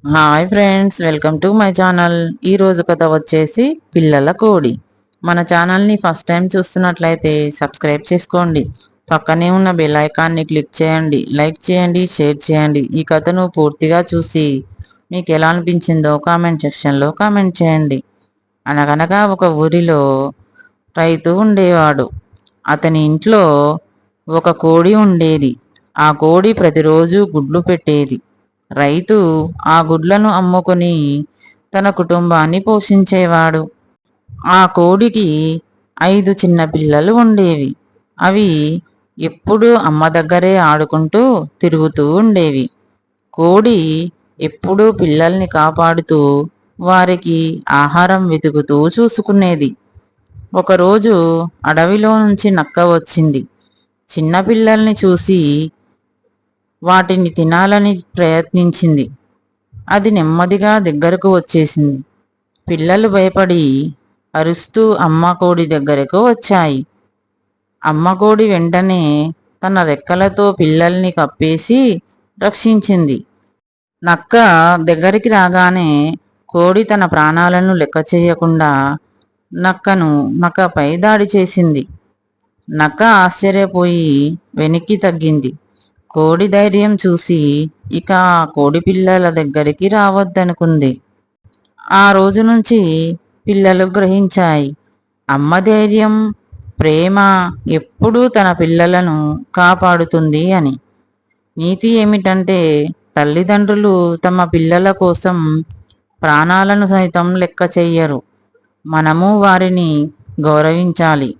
Hi friends, welcome to my channel. ఈ రోజు కథ వచ్చేసి పిల్లల కోడి. మన ఛానల్ని ఫస్ట్ టైం చూస్తున్నట్లయితే సబ్స్క్రైబ్ చేసుకోండి. పక్కనే ఉన్న బెల్ ఐకాన్ని క్లిక్ చేయండి. లైక్ చేయండి, షేర్ చేయండి. ఈ కథను పూర్తిగా చూసి మీకు ఎలా అనిపించిందో కామెంట్ సెక్షన్లో కామెంట్ చేయండి. అనగనగా ఒక ఊరిలో రైతు ఉండేవాడు. అతని ఇంట్లో ఒక కోడి ఉండేది. ఆ కోడి ప్రతిరోజు గుడ్లు పెట్టేది. రైతు ఆ గుడ్లను అమ్ముకుని తన కుటుంబాన్ని పోషించేవాడు. ఆ కోడికి 5 చిన్న పిల్లలు ఉండేవి. అవి ఎప్పుడూ అమ్మ దగ్గరే ఆడుకుంటూ తిరుగుతూ ఉండేవి. కోడి ఎప్పుడూ పిల్లల్ని కాపాడుతూ వారికి ఆహారం వెతుకుతూ చూసుకునేది. ఒకరోజు అడవిలో నుంచి నక్క వచ్చింది. చిన్న పిల్లల్ని చూసి వాటిని తినాలని ప్రయత్నించింది. అది నెమ్మదిగా దగ్గరకు వచ్చేసింది. పిల్లలు భయపడి అరుస్తూ అమ్మ కోడి దగ్గరకు వచ్చాయి. అమ్మ కోడి వెంటనే తన రెక్కలతో పిల్లల్ని కప్పేసి రక్షించింది. నక్క దగ్గరికి రాగానే కోడి తన ప్రాణాలను లెక్క చేయకుండా నక్కపై దాడి చేసింది. నక్క ఆశ్చర్యపోయి వెనక్కి తగ్గింది. కోడి ధైర్యం చూసి ఇక ఆ కోడి పిల్లల దగ్గరికి రావద్దనుకుంది. ఆ రోజు నుంచి పిల్లలు గ్రహించాయి, అమ్మ ధైర్యం, ప్రేమ ఎప్పుడూ తన పిల్లలను కాపాడుతుంది అని. నీతి ఏమిటంటే తల్లిదండ్రులు తమ పిల్లల కోసం ప్రాణాలను సైతం లెక్క చెయ్యరు. మనము వారిని గౌరవించాలి.